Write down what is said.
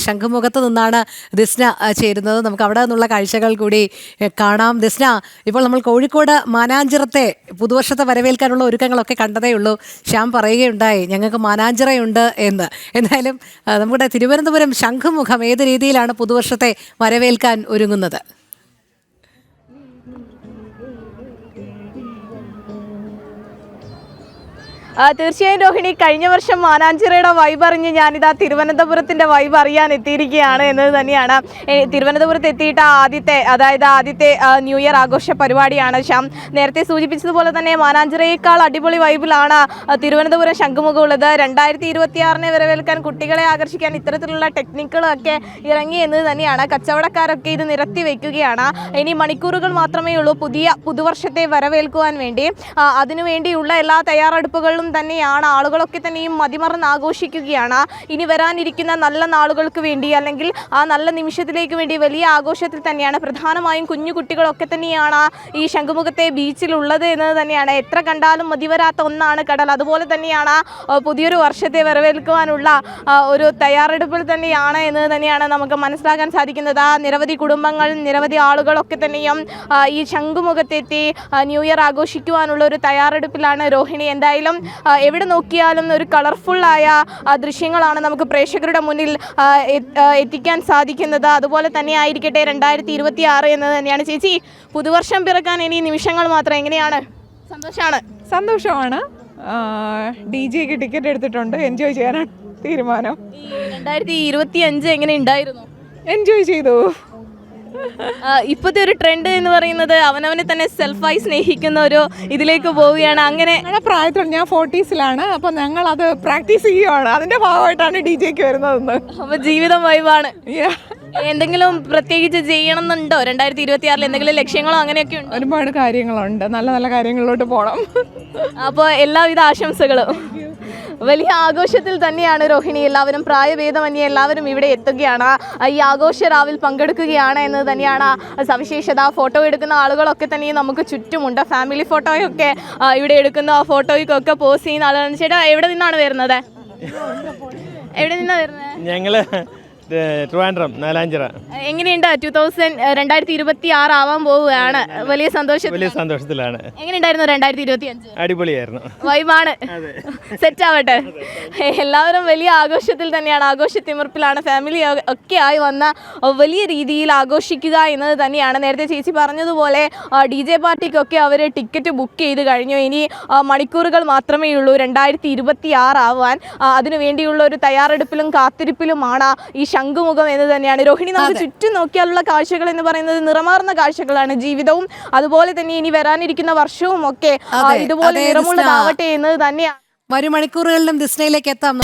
ശംഖുമുഖത്ത് നിന്നാണ് ദിസ്ന ചേരുന്നത്. നമുക്ക് അവിടെ നിന്നുള്ള കാഴ്ചകൾ കൂടി കാണാം. ദിസ്ന, ഇപ്പോൾ നമ്മൾ കോഴിക്കോട് മാനാഞ്ചിറത്തെ പുതുവർഷത്തെ വരവേൽക്കാനുള്ള ഒരുക്കങ്ങളൊക്കെ കണ്ടതേ ഉള്ളൂ. ശ്യാം പറയുകയുണ്ടായി ഞങ്ങൾക്ക് മാനാഞ്ചിറയുണ്ട് എന്ന്. എന്തായാലും നമ്മുടെ തിരുവനന്തപുരം ശംഖുമുഖം ഏത് രീതിയിലാണ് പുതുവർഷത്തെ വരവേൽക്കാൻ ഒരുങ്ങുന്നത്? തീർച്ചയായും രോഹിണി, കഴിഞ്ഞ വർഷം മാനാഞ്ചിറയുടെ വൈബ് അറിഞ്ഞ് ഞാനിതാ തിരുവനന്തപുരത്തിൻ്റെ വൈബ് അറിയാൻ എത്തിയിരിക്കുകയാണ് എന്നത് തന്നെയാണ്. തിരുവനന്തപുരത്ത് എത്തിയിട്ട് ആദ്യത്തെ ന്യൂ ഇയർ ആഘോഷ പരിപാടിയാണ്. ശ്യാം നേരത്തെ സൂചിപ്പിച്ചതുപോലെ തന്നെ മാനാഞ്ചിറയേക്കാൾ അടിപൊളി വൈബിലാണ് തിരുവനന്തപുരം ശംഖുമുഖം ഉള്ളത്. 2026 വരവേൽക്കാൻ കുട്ടികളെ ആകർഷിക്കാൻ ഇത്തരത്തിലുള്ള ടെക്നിക്കുകളൊക്കെ ഇറങ്ങി എന്നത് തന്നെയാണ്. കച്ചവടക്കാരൊക്കെ ഇത് നിരത്തി വയ്ക്കുകയാണ്. ഇനി മണിക്കൂറുകൾ മാത്രമേ ഉള്ളൂ പുതുവർഷത്തെ വരവേൽക്കുവാൻ വേണ്ടി. അതിനുവേണ്ടിയുള്ള എല്ലാ തയ്യാറെടുപ്പുകളും തന്നെയാണ്. ആളുകളൊക്കെ തന്നെയും മതിമറന്ന് ആഘോഷിക്കുകയാണ്. ഇനി വരാനിരിക്കുന്ന നല്ല നാളുകൾക്ക് വേണ്ടി, അല്ലെങ്കിൽ ആ നല്ല നിമിഷത്തിലേക്ക് വേണ്ടി വലിയ ആഘോഷത്തിൽ തന്നെയാണ്. പ്രധാനമായും കുഞ്ഞു കുട്ടികളൊക്കെ തന്നെയാണ് ഈ ശംഖുമുഖത്തെ ബീച്ചിലുള്ളത് എന്നത് തന്നെയാണ്. എത്ര കണ്ടാലും മതിവരാത്ത ഒന്നാണ് കടൽ. അതുപോലെ തന്നെയാണ് പുതിയൊരു വർഷത്തെ വരവേൽക്കുവാനുള്ള ഒരു തയ്യാറെടുപ്പിൽ തന്നെയാണ് എന്നത് തന്നെയാണ് നമുക്ക് മനസ്സിലാക്കാൻ സാധിക്കുന്നത്. നിരവധി കുടുംബങ്ങൾ, നിരവധി ആളുകളൊക്കെ തന്നെയും ഈ ശംഖുമുഖത്തെത്തി ന്യൂ ഇയർ ആഘോഷിക്കുവാനുള്ള ഒരു തയ്യാറെടുപ്പിലാണ് രോഹിണി. എന്തായാലും എവിടെ നോക്കിയാലും ഒരു കളർഫുള്ളായ ദൃശ്യങ്ങളാണ് നമുക്ക് പ്രേക്ഷകരുടെ മുന്നിൽ എത്തിക്കാൻ സാധിക്കുന്നത്. അതുപോലെ തന്നെ ആയിരിക്കട്ടെ 2026 എന്നത് തന്നെയാണ്. ചേച്ചി, പുതുവർഷം പിറക്കാൻ ഇനി നിമിഷങ്ങൾ മാത്രം. എങ്ങനെയാണ്? സന്തോഷമാണ്. DJക്ക് ടിക്കറ്റ് എടുത്തിട്ടുണ്ട്. എൻജോയ് ചെയ്യാനാണ് തീരുമാനം. 2025 എങ്ങനെ ഉണ്ടായിരുന്നു? എൻജോയ് ചെയ്തു. ഇപ്പോഴത്തെ ഒരു ട്രെൻഡ് എന്ന് പറയുന്നത് അവനവനെ തന്നെ സെൽഫായി സ്നേഹിക്കുന്ന ഒരു ഇതിലേക്ക് പോവുകയാണ്. അങ്ങനെ ഞങ്ങളുടെ പ്രായത്തിൽ, ഞാൻ 40s അപ്പോൾ ഞങ്ങളത് പ്രാക്ടീസ് ചെയ്യുകയാണ്. അതിൻ്റെ ഭാഗമായിട്ടാണ് DJക്ക് വരുന്നതെന്ന്. അപ്പോൾ ജീവിതം വൈബാണ്. എന്തെങ്കിലും പ്രത്യേകിച്ച് ചെയ്യണമെന്നുണ്ടോ 2026 എന്തെങ്കിലും ലക്ഷ്യങ്ങളോ അങ്ങനെയൊക്കെ ഉണ്ടോ? ഒരുപാട് കാര്യങ്ങളുണ്ട്. നല്ല നല്ല കാര്യങ്ങളിലോട്ട് പോകണം. അപ്പോൾ എല്ലാവിധ ആശംസകളും. വലിയ ആഘോഷത്തിൽ തന്നെയാണ് രോഹിണി. എല്ലാവരും പ്രായഭേദമന്യേ എല്ലാവരും ഇവിടെ എത്തുകയാണ്. ഈ ആഘോഷ രാവിൽ പങ്കെടുക്കുകയാണ് എന്നത് തന്നെയാണ് സവിശേഷത. ഫോട്ടോ എടുക്കുന്ന ആളുകളൊക്കെ തന്നെ നമുക്ക് ചുറ്റുമുണ്ട്. ഫാമിലി ഫോട്ടോയൊക്കെ ഇവിടെ എടുക്കുന്ന ഫോട്ടോയ്ക്കൊക്കെ പോസ്റ്റ് ചെയ്യുന്ന ആളുകൾ. ചേട്ടാ, എവിടെ നിന്നാണ് വരുന്നത്? ഞങ്ങള് ട്രിവാൻഡ്രം നാലാഞ്ചിറ. എങ്ങനെയുണ്ട് 2026 ആവാൻ പോവുകയാണ്? വലിയ സന്തോഷത്തിലാണ്. എങ്ങനെയുണ്ടായിരുന്നു 2025? അടിപൊളിയായിരുന്നു. വൈബാണ്. സെറ്റ് ആവട്ടെ. എല്ലാവരും വലിയ ആഘോഷത്തിൽ തന്നെയാണ്, ആഘോഷത്തിമിർപ്പിലാണ്. ഫാമിലി ഒക്കെ ആയി വന്ന വലിയ രീതിയിൽ ആഘോഷിക്കുക എന്നത് തന്നെയാണ്. നേരത്തെ ചേച്ചി പറഞ്ഞതുപോലെ DJ പാർട്ടിക്കൊക്കെ അവർ ടിക്കറ്റ് ബുക്ക് ചെയ്ത് കഴിഞ്ഞു. ഇനി മണിക്കൂറുകൾ മാത്രമേ ഉള്ളൂ 2026 ആവാൻ. അതിനുവേണ്ടിയുള്ള ഒരു തയ്യാറെടുപ്പിലും കാത്തിരിപ്പിലുമാണ് ഈ ശംഖുമുഖം എന്ന് തന്നെയാണ്. രോഹിണി, നമുക്ക് ചുറ്റും നോക്കിയാലുള്ള കാഴ്ചകൾ എന്ന് പറയുന്നത് നിറമാർന്ന കാഴ്ചകളാണ്. ജീവിതവും അതുപോലെ തന്നെ ഇനി വരാനിരിക്കുന്ന വർഷവും ഒക്കെ ഇതുപോലെ നിറമുള്ളതാവട്ടെ എന്നത് തന്നെയാണ്. വരും മണിക്കൂറുകളിലും ദിസ്നയിലേക്ക് എത്താം.